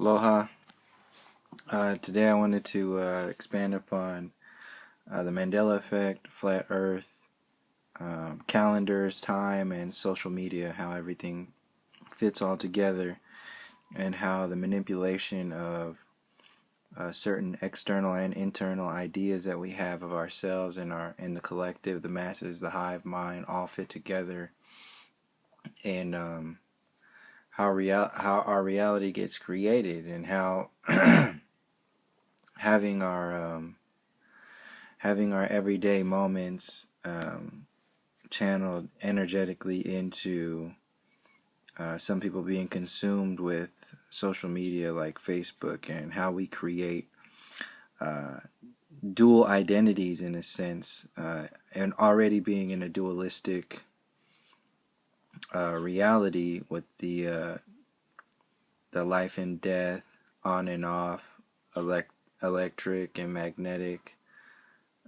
Aloha. Today I wanted to expand upon the Mandela effect, flat earth, calendars, time, and social media, how everything fits all together, and how the manipulation of certain external and internal ideas that we have of ourselves and the collective, the masses, the hive mind, all fit together, and how our reality gets created, and how having our everyday moments channeled energetically into some people being consumed with social media like Facebook, and how we create dual identities in a sense, and already being in a dualistic reality with the life and death, on and off, electric and magnetic,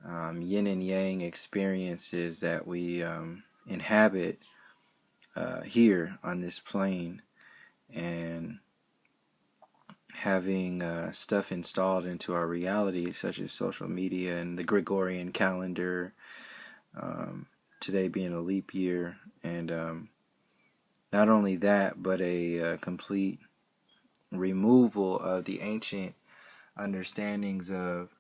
yin and yang experiences that we inhabit here on this plane, and having stuff installed into our reality such as social media and the Gregorian calendar, today being a leap year, and not only that, but a complete removal of the ancient understandings of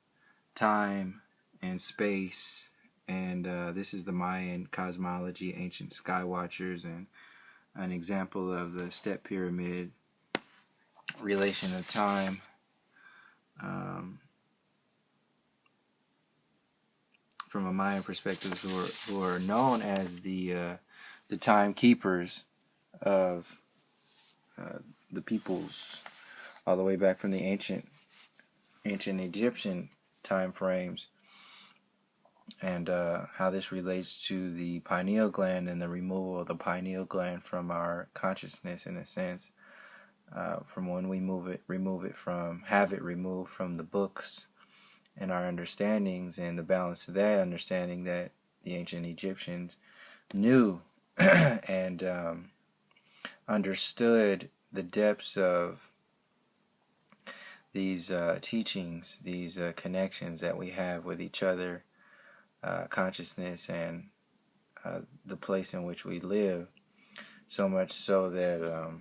time and space, and this is the Mayan cosmology, ancient sky watchers, and an example of the step pyramid relation of time, from a Mayan perspective, who are known as the timekeepers of the peoples, all the way back from the ancient Egyptian time frames, and how this relates to the pineal gland and the removal of the pineal gland from our consciousness, in a sense, from when we have it removed from the books and our understandings, and the balance to that understanding that the ancient Egyptians knew and understood the depths of these teachings, these connections that we have with each other, consciousness, and the place in which we live, so much so that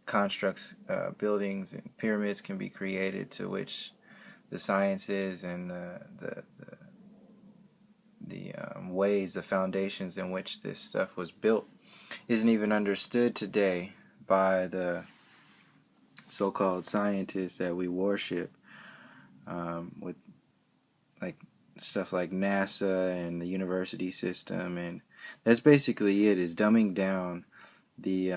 constructs, buildings, and pyramids can be created, to which the sciences and the ways, the foundations in which this stuff was built, isn't even understood today by the so-called scientists that we worship, with like stuff like NASA and the university system. And that's basically it, is dumbing down the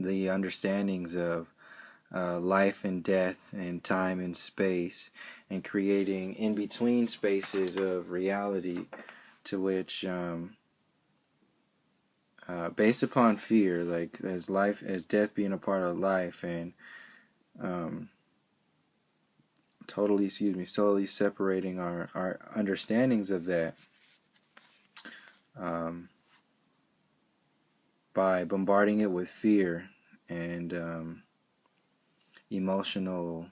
understandings of life and death and time and space, and creating in-between spaces of reality, to which based upon fear, like as death being a part of life, and solely separating our understandings of that, by bombarding it with fear and emotional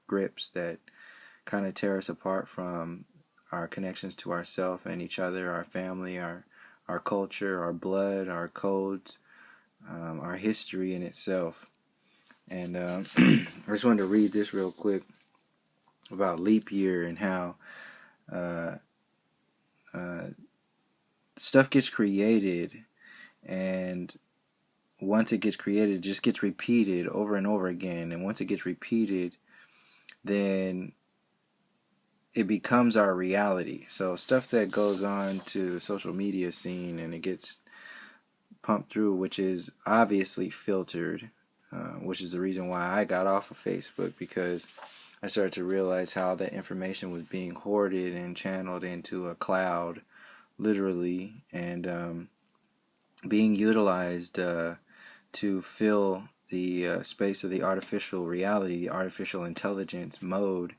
grips that kind of tear us apart from our connections to ourselves and each other, our family, our culture, our blood, our codes, our history in itself. And I just wanted to read this real quick about leap year, and how stuff gets created, and once it gets created, it just gets repeated over and over again. And once it gets repeated, then it becomes our reality. So stuff that goes on to the social media scene, and it gets pumped through, which is obviously filtered, which is the reason why I got off of Facebook, because I started to realize how that information was being hoarded and channeled into a cloud, literally, and being utilized to fill the space of the artificial reality, the artificial intelligence mode.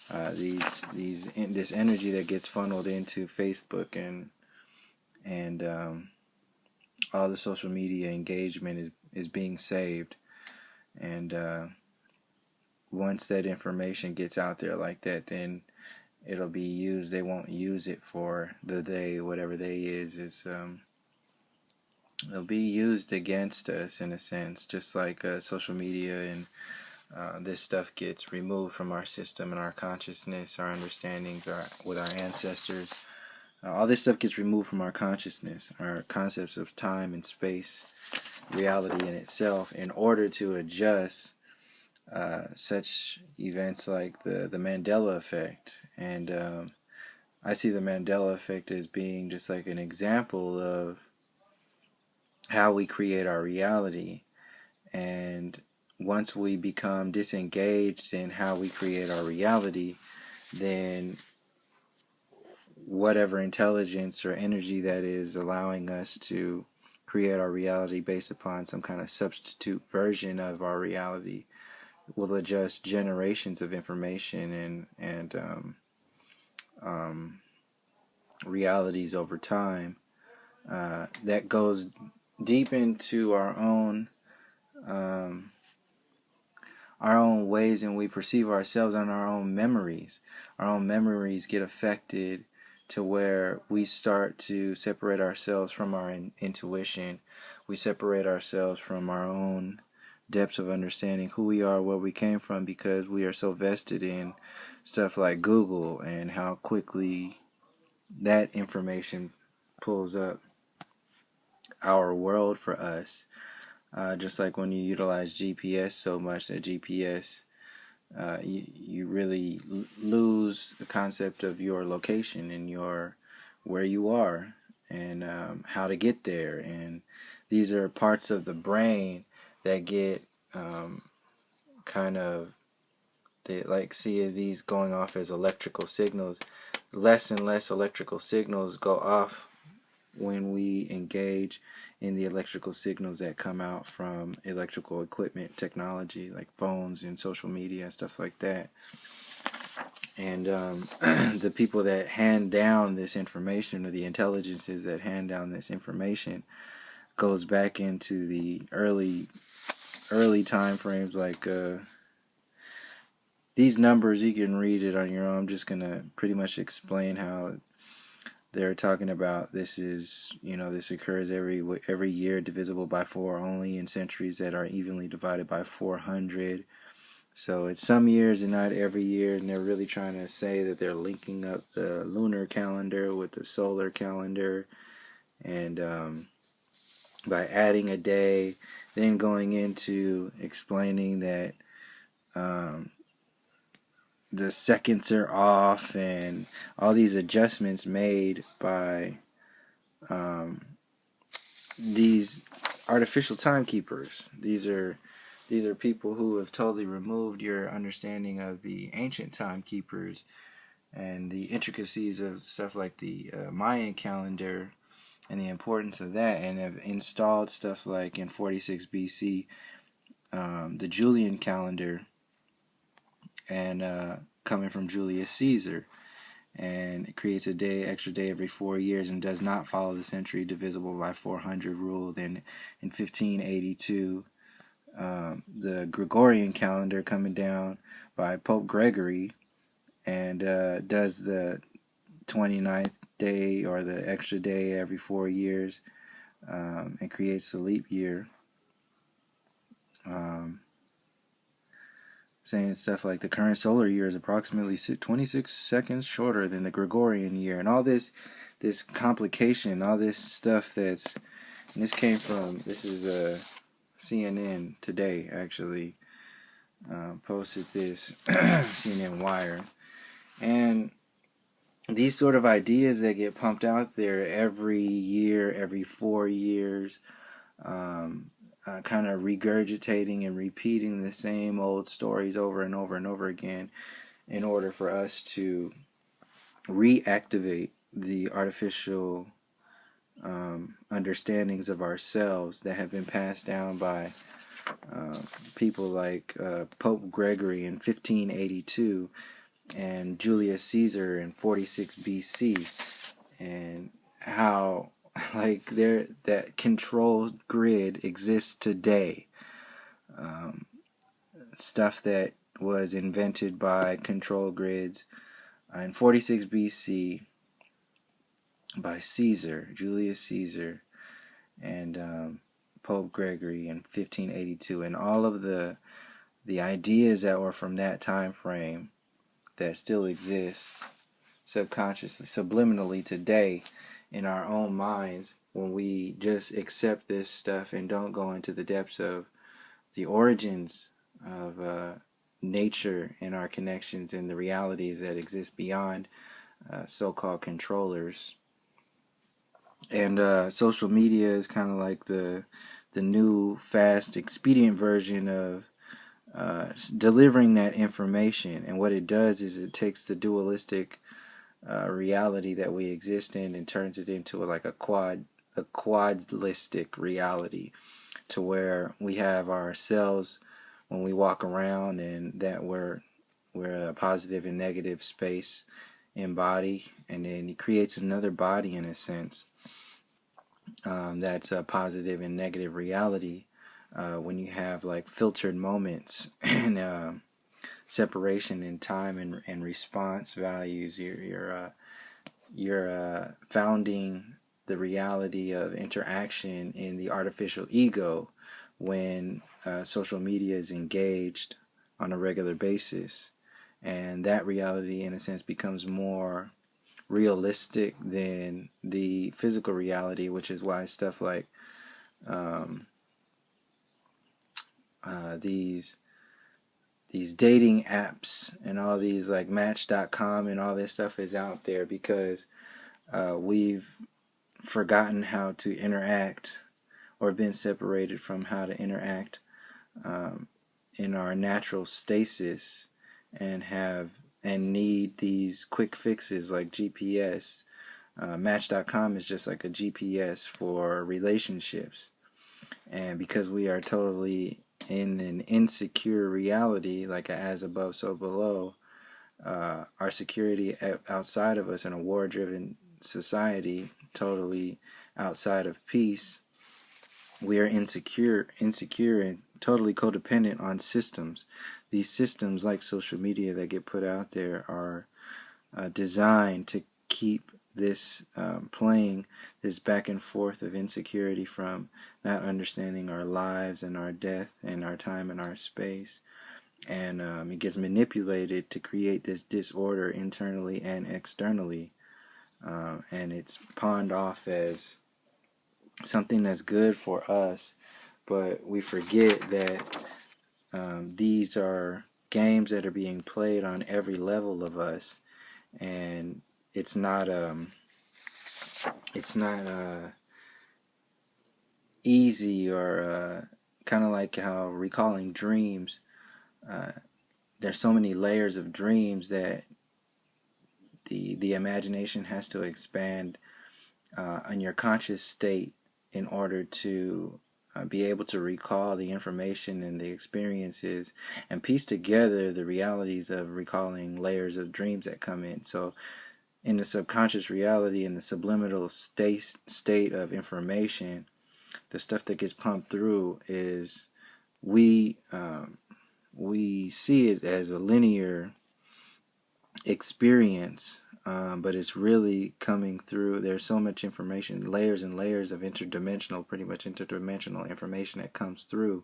This energy that gets funneled into Facebook and all the social media engagement is being saved. And once that information gets out there like that, then it'll be used. They won't use it for the they, whatever they is. It'll be used against us in a sense, just like social media and this stuff gets removed from our system and our consciousness, our understandings, with our ancestors. All this stuff gets removed from our consciousness, our concepts of time and space, reality in itself, in order to adjust such events like the Mandela effect. And I see the Mandela effect as being just like an example of how we create our reality. And once we become disengaged in how we create our reality, then whatever intelligence or energy that is allowing us to create our reality based upon some kind of substitute version of our reality will adjust generations of information and realities over time. That goes deep into our own ways in we perceive ourselves and our own memories. Our own memories get affected to where we start to separate ourselves from our intuition. We separate ourselves from our own depths of understanding who we are, where we came from, because we are so vested in stuff like Google and how quickly that information pulls up our world for us. Just like when you utilize GPS so much that GPS, you really lose the concept of your location and where you are and how to get there. And these are parts of the brain that get kind of, they like see these going off as electrical signals. Less and less electrical signals go off when we engage in the electrical signals that come out from electrical equipment technology like phones and social media and stuff like that. And the people that hand down this information, or the intelligences that hand down this information, goes back into the early time frames. Like these numbers, you can read it on your own. I'm just gonna pretty much explain how they're talking about this occurs every year, divisible by 4 only, in centuries that are evenly divided by 400. So it's some years and not every year, and they're really trying to say that they're linking up the lunar calendar with the solar calendar, and by adding a day, then going into explaining that the seconds are off, and all these adjustments made by these artificial timekeepers. These are people who have totally removed your understanding of the ancient timekeepers and the intricacies of stuff like the Mayan calendar and the importance of that, and have installed stuff like in 46 BC the Julian calendar, and coming from Julius Caesar, and it creates extra day every 4 years, and does not follow the century divisible by 400 rule. Then in 1582, the Gregorian calendar coming down by Pope Gregory, and does the 29th day, or the extra day every 4 years, and creates the leap year. Saying stuff like the current solar year is approximately 26 seconds shorter than the Gregorian year, and all this complication, all this stuff and this came from, this is CNN today actually posted this, CNN Wire, and these sort of ideas that get pumped out there every year, every 4 years, kind of regurgitating and repeating the same old stories over and over and over again, in order for us to reactivate the artificial understandings of ourselves that have been passed down by people like Pope Gregory in 1582 and Julius Caesar in 46 BC, and how Like that control grid exists today. Um, Stuff that was invented by control grids in 46 BC by Julius Caesar, and Pope Gregory in 1582, and all of the ideas that were from that time frame that still exist subconsciously, subliminally today in our own minds, when we just accept this stuff and don't go into the depths of the origins of nature and our connections and the realities that exist beyond so-called controllers. And social media is kind of like the new, fast, expedient version of delivering that information. And what it does is it takes the dualistic reality that we exist in and turns it into like a quadlistic reality, to where we have ourselves when we walk around, and that we're a positive and negative space in body, and then he creates another body in a sense, that's a positive and negative reality. When you have like filtered moments and separation in time and response values, you're founding the reality of interaction in the artificial ego when social media is engaged on a regular basis, and that reality in a sense becomes more realistic than the physical reality, which is why stuff like um, these dating apps and all these like Match.com and all this stuff is out there, because we've forgotten how to interact, or been separated from how to interact um, in our natural stasis, and need these quick fixes like GPS. Match.com is just like a GPS for relationships. And because we are totally in an insecure reality, like a as above, so below, our security outside of us in a war-driven society, totally outside of peace, we are insecure and totally codependent on systems. These systems, like social media that get put out there, are designed to keep this playing this back and forth of insecurity from not understanding our lives and our death and our time and our space. And it gets manipulated to create this disorder internally and externally. And it's pawned off as something that's good for us, but we forget that these are games that are being played on every level of us, and it's not easy, or kind of like how recalling dreams. There's so many layers of dreams that the imagination has to expand on your conscious state in order to be able to recall the information and the experiences and piece together the realities of recalling layers of dreams that come in. So in the subconscious reality, in the subliminal state of information, the stuff that gets pumped through is we see it as a linear experience, but it's really coming through. There's so much information, layers and layers of pretty much interdimensional information that comes through,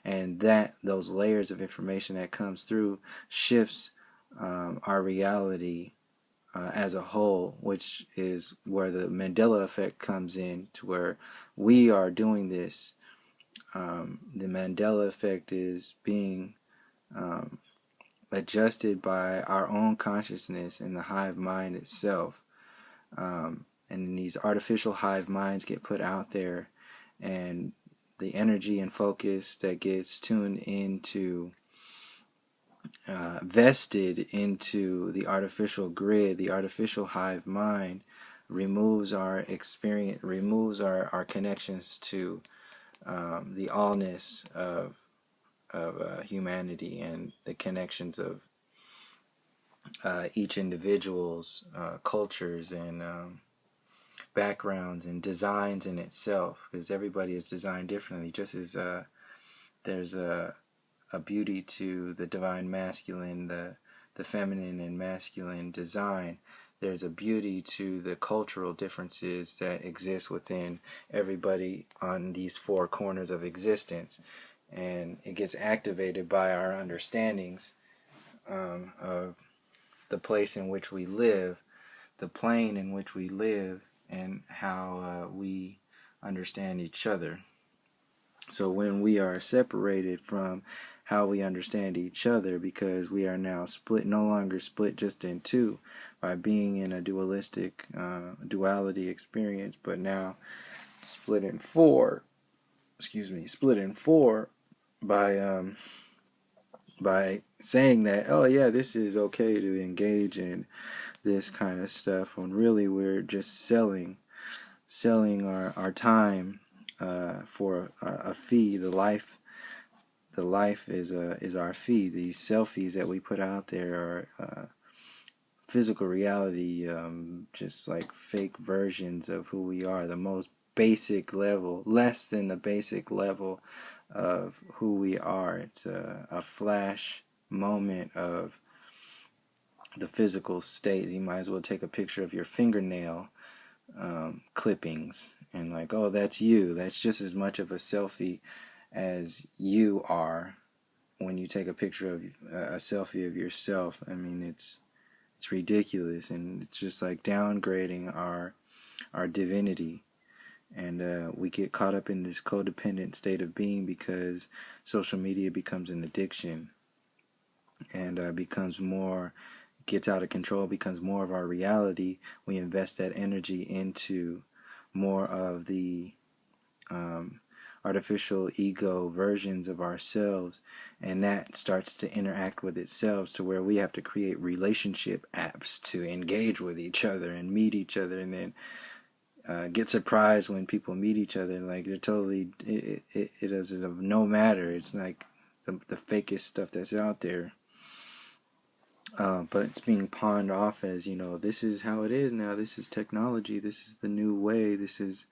and those layers of information that comes through shifts our reality as a whole, which is where the Mandela effect comes in, to where we are doing this. The Mandela effect is being adjusted by our own consciousness in the hive mind itself. And then these artificial hive minds get put out there, and the energy and focus that gets tuned into, vested into the artificial grid, the artificial hive mind, removes our experience, removes our connections to the allness of humanity, and the connections of each individual's cultures and backgrounds and designs in itself, because everybody is designed differently. Just as there's a beauty to the divine masculine, the feminine and masculine design, there's a beauty to the cultural differences that exist within everybody on these four corners of existence. And it gets activated by our understandings of the place in which we live, the plane in which we live, and how we understand each other. So when we are separated from how we understand each other, because we are now split, no longer split just in two by being in a dualistic duality experience, but now split in four. Split in four by saying that, oh yeah, this is okay to engage in this kind of stuff, when really we're just selling our time for a fee. The life is our fee. These selfies that we put out there are physical reality, just like fake versions of who we are. The most basic level, less than the basic level of who we are. It's a flash moment of the physical state. You might as well take a picture of your fingernail clippings and like, oh, that's you. That's just as much of a selfie as you are when you take a picture of a selfie of yourself. I mean, it's ridiculous, and it's just like downgrading our divinity. And we get caught up in this codependent state of being because social media becomes an addiction and gets out of control, becomes more of our reality. We invest that energy into more of the artificial ego versions of ourselves, and that starts to interact with itself to where we have to create relationship apps to engage with each other and meet each other, and then get surprised when people meet each other. Like, they're totally, it is of no matter. It's like the fakest stuff that's out there. But it's being pawned off as, this is how it is now. This is technology. This is the new way. This is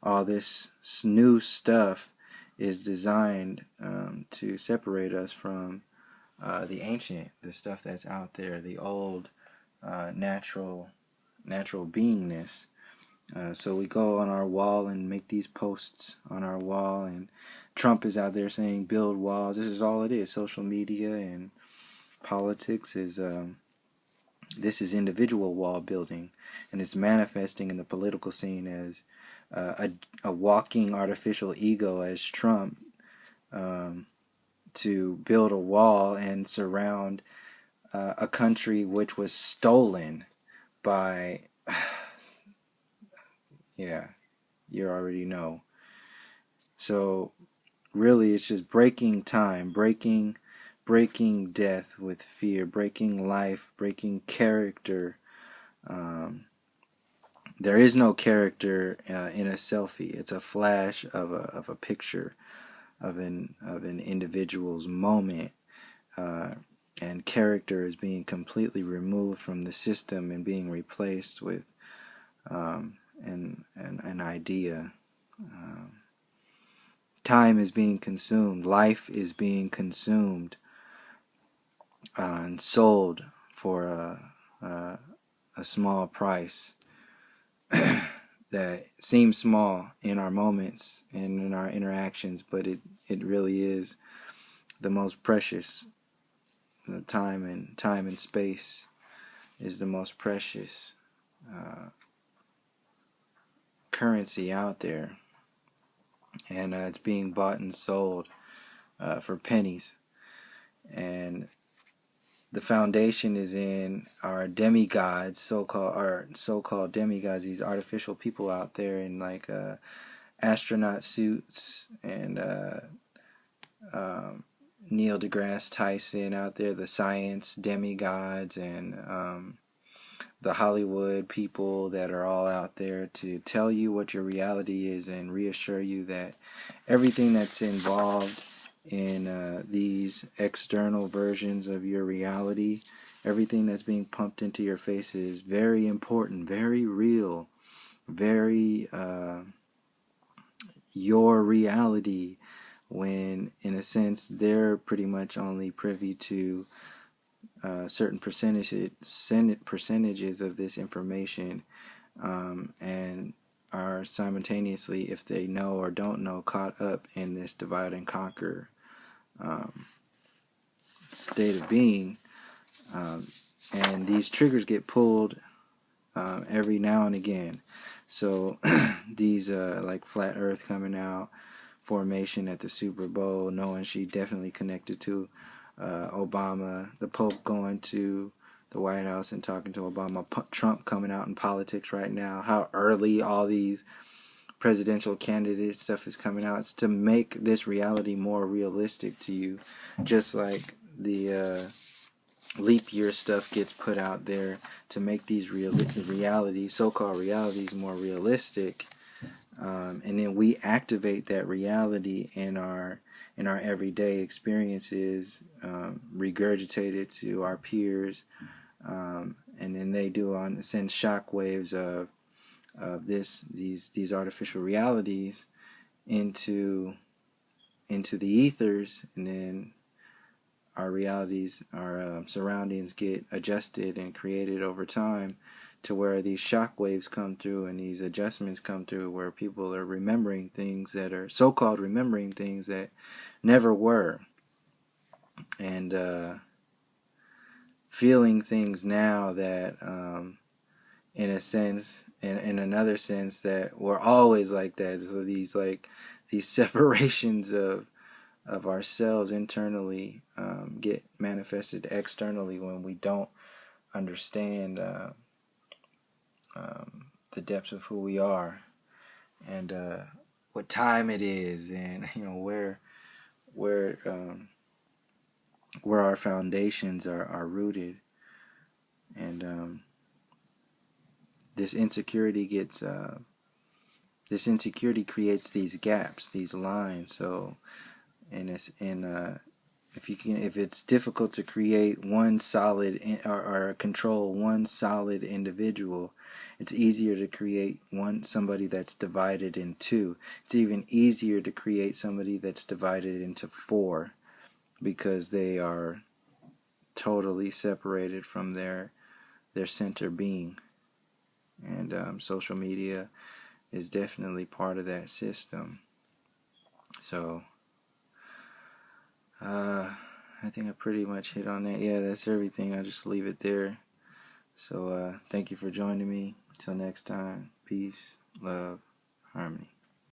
all this new stuff is designed to separate us from the ancient, the stuff that's out there, the old natural beingness. So we go on our wall and make these posts on our wall, and Trump is out there saying build walls. This is all it is. Social media and politics is this is individual wall building, and it's manifesting in the political scene as a walking artificial ego as Trump, to build a wall and surround a country which was stolen by yeah, you already know. So really it's just breaking time, breaking death with fear, breaking life, breaking character. There is no character in a selfie. It's a flash of a picture of an individual's moment, and character is being completely removed from the system and being replaced with an idea. Time is being consumed. Life is being consumed and sold for a small price that seems small in our moments and in our interactions, but it really is the most precious. The time and space is the most precious currency out there, and it's being bought and sold for pennies. And the foundation is in our demigods, so-called demigods, these artificial people out there in like astronaut suits, and Neil deGrasse Tyson out there, the science demigods, and the Hollywood people that are all out there to tell you what your reality is and reassure you that everything that's involved in these external versions of your reality, everything that's being pumped into your face is very important, very real, very your reality, when in a sense they're pretty much only privy to certain percentages of this information, and are simultaneously, if they know or don't know, caught up in this divide and conquer state of being. And these triggers get pulled every now and again. So these like flat Earth coming out, formation at the Super Bowl, knowing she definitely connected to Obama, the Pope going to the White House and talking to Obama, Trump coming out in politics right now, how early all these presidential candidate stuff is coming out. It's to make this reality more realistic to you, just like the leap year stuff gets put out there to make these realities, so-called realities, more realistic. And then we activate that reality in our everyday experiences, regurgitate it to our peers, and then they send shock waves of these artificial realities into the ethers, and then our realities, our surroundings get adjusted and created over time to where these shock waves come through and these adjustments come through, where people are remembering things that are so-called remembering things that never were, and feeling things now that in a sense, in another sense, that were always like that. So these separations of ourselves internally get manifested externally when we don't understand the depths of who we are, and what time it is, and where our foundations are rooted, and this insecurity creates these gaps, these lines. So if it's difficult to create one solid or control one solid individual, it's easier to create somebody that's divided in two. It's even easier to create somebody that's divided into four, because they are totally separated from their center being. And social media is definitely part of that system. So I think I pretty much hit on that. Yeah, that's everything. I'll just leave it there. So thank you for joining me. Till next time, peace, love, harmony.